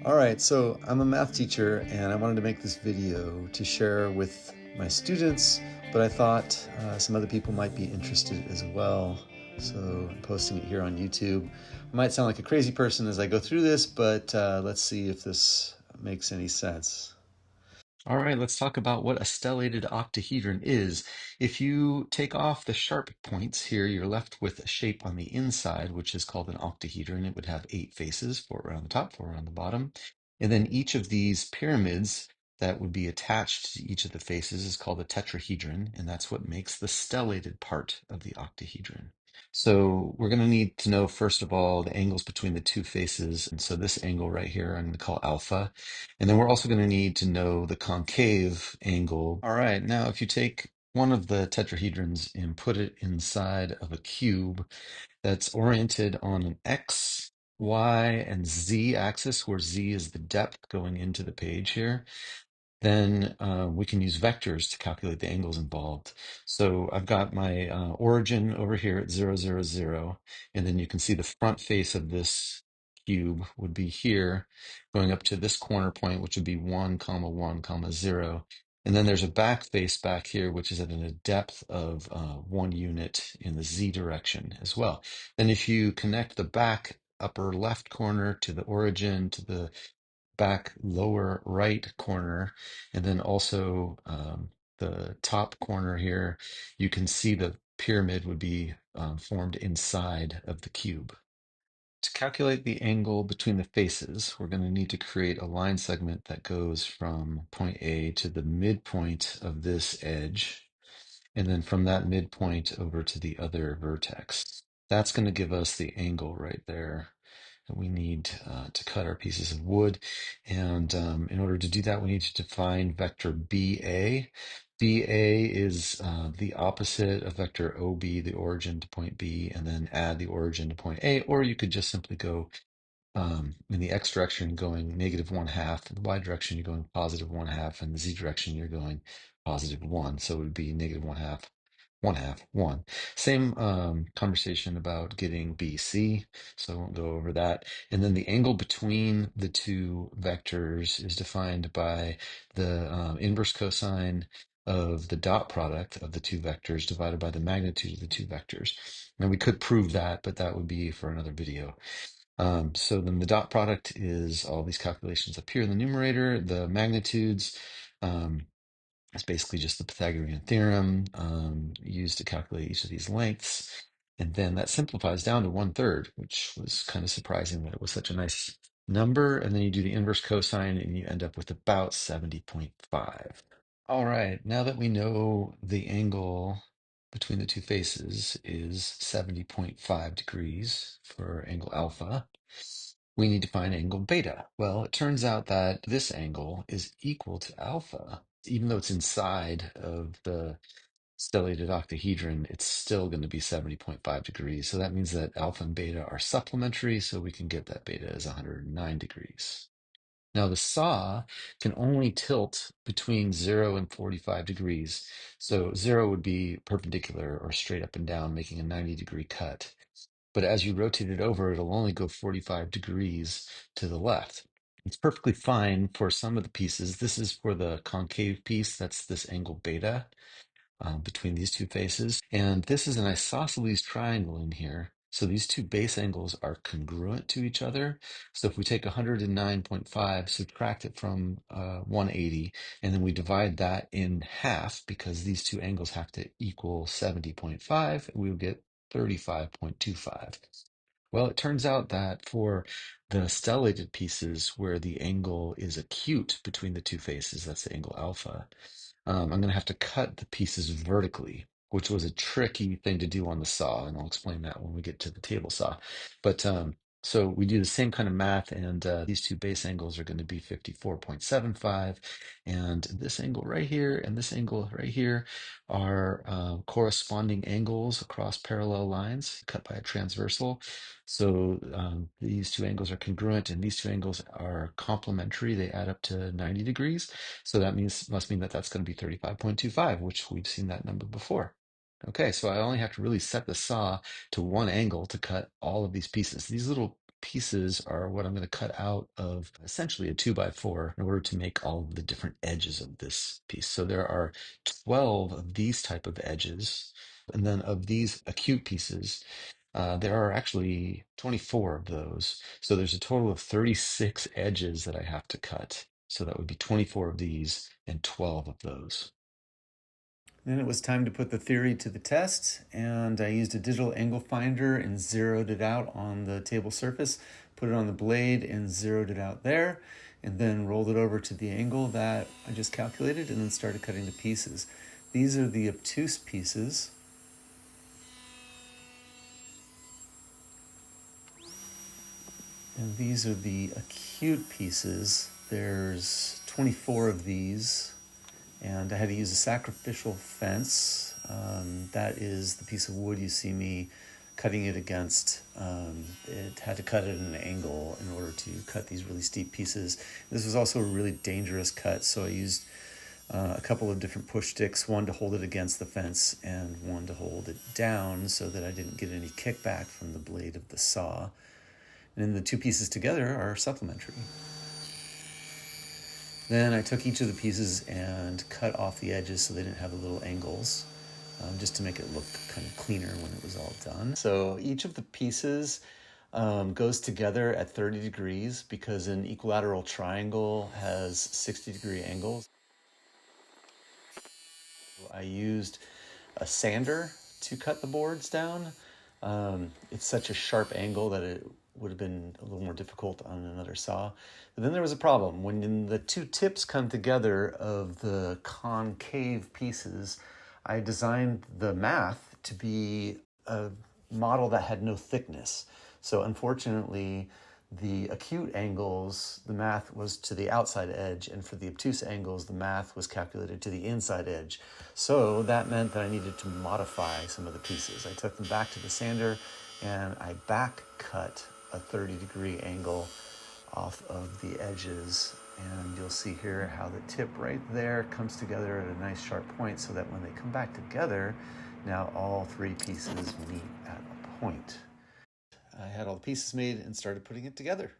All right, so I'm a math teacher and I wanted to make this video to share with my students, but I thought some other people might be interested as well. So I'm posting it here on YouTube. I might sound like a crazy person as I go through this, but let's see if this makes any sense. All right, let's talk about what a stellated octahedron is. If you take off the sharp points here, you're left with a shape on the inside, which is called an octahedron. It would have 8 faces, 4 around the top, 4 around the bottom. And then each of these pyramids that would be attached to each of the faces is called a tetrahedron, and that's what makes the stellated part of the octahedron. So we're going to need to know, first of all, the angles between the two faces. And so this angle right here, I'm going to call alpha. And then we're also going to need to know the concave angle. All right, now if you take one of the tetrahedrons and put it inside of a cube that's oriented on an X, Y, and Z axis, where Z is the depth going into the page here, then we can use vectors to calculate the angles involved. So I've got my origin over here at 0, 0, 0, and then you can see the front face of this cube would be here, going up to this corner point, which would be 1, comma 1, comma 0. And then there's a back face back here, which is at a depth of 1 unit in the z direction as well. Then if you connect the back upper left corner to the origin to the back lower right corner, and then also the top corner here, you can see the pyramid would be formed inside of the cube. To calculate the angle between the faces, we're going to need to create a line segment that goes from point A to the midpoint of this edge, and then from that midpoint over to the other vertex. That's going to give us the angle right there that we need to cut our pieces of wood. And in order to do that, we need to define vector BA. BA is the opposite of vector OB, the origin to point B, and then add the origin to point A, or you could just simply go in the x direction going -1/2, in the y direction you're going +1/2, and the z direction you're going +1. So it would be -1/2, 1/2, 1. Same conversation about getting BC, so I won't go over that. And then the angle between the two vectors is defined by the inverse cosine of the dot product of the two vectors divided by the magnitude of the two vectors. And we could prove that, but that would be for another video. So then the dot product is all these calculations up here in the numerator. The magnitudes is basically just the Pythagorean theorem used to calculate each of these lengths. And then that simplifies down to 1/3, which was kind of surprising that it was such a nice number. And then you do the inverse cosine and you end up with about 70.5. All right, now that we know the angle between the two faces is 70.5 degrees for angle alpha, we need to find angle beta. Well, it turns out that this angle is equal to alpha. Even though it's inside of the stellated octahedron, it's still going to be 70.5 degrees. So that means that alpha and beta are supplementary, so we can get that beta as 109 degrees. Now, the saw can only tilt between 0 and 45 degrees. So 0 would be perpendicular or straight up and down, making a 90-degree cut. But as you rotate it over, it'll only go 45 degrees to the left. It's perfectly fine for some of the pieces. This is for the concave piece. That's this angle beta between these two faces. And this is an isosceles triangle in here. So these two base angles are congruent to each other. So if we take 109.5, subtract it from 180, and then we divide that in half because these two angles have to equal 70.5, we will get 35.25. Well, it turns out that for the stellated pieces where the angle is acute between the two faces, that's the angle alpha, I'm going to have to cut the pieces vertically, which was a tricky thing to do on the saw, and I'll explain that when we get to the table saw. But so we do the same kind of math, and these two base angles are going to be 54.75, and this angle right here and this angle right here are corresponding angles across parallel lines cut by a transversal. So these two angles are congruent, and these two angles are complementary. They add up to 90 degrees. So that must mean that that's going to be 35.25, which we've seen that number before. Okay, so I only have to really set the saw to one angle to cut all of these pieces. These little pieces are what I'm going to cut out of essentially a 2x4 in order to make all of the different edges of this piece. So there are 12 of these type of edges, and then of these acute pieces, there are actually 24 of those. So there's a total of 36 edges that I have to cut. So that would be 24 of these and 12 of those. Then it was time to put the theory to the test, and I used a digital angle finder and zeroed it out on the table surface, put it on the blade and zeroed it out there, and then rolled it over to the angle that I just calculated, and then started cutting the pieces. These are the obtuse pieces. And these are the acute pieces. There's 24 of these. And I had to use a sacrificial fence. That is the piece of wood you see me cutting it against. It had to cut it at an angle in order to cut these really steep pieces. This was also a really dangerous cut, so I used a couple of different push sticks, one to hold it against the fence and one to hold it down so that I didn't get any kickback from the blade of the saw. And then the two pieces together are supplementary. Then I took each of the pieces and cut off the edges so they didn't have the little angles, just to make it look kind of cleaner when it was all done. So each of the pieces goes together at 30 degrees because an equilateral triangle has 60-degree angles. I used a sander to cut the boards down. It's such a sharp angle that it would have been a little more difficult on another saw. But then there was a problem. When the two tips come together of the concave pieces, I designed the math to be a model that had no thickness. So unfortunately, the acute angles, the math was to the outside edge, and for the obtuse angles, the math was calculated to the inside edge. So that meant that I needed to modify some of the pieces. I took them back to the sander and I back cut a 30-degree angle off of the edges. And you'll see here how the tip right there comes together at a nice sharp point so that when they come back together, now all three pieces meet at a point. I had all the pieces made and started putting it together.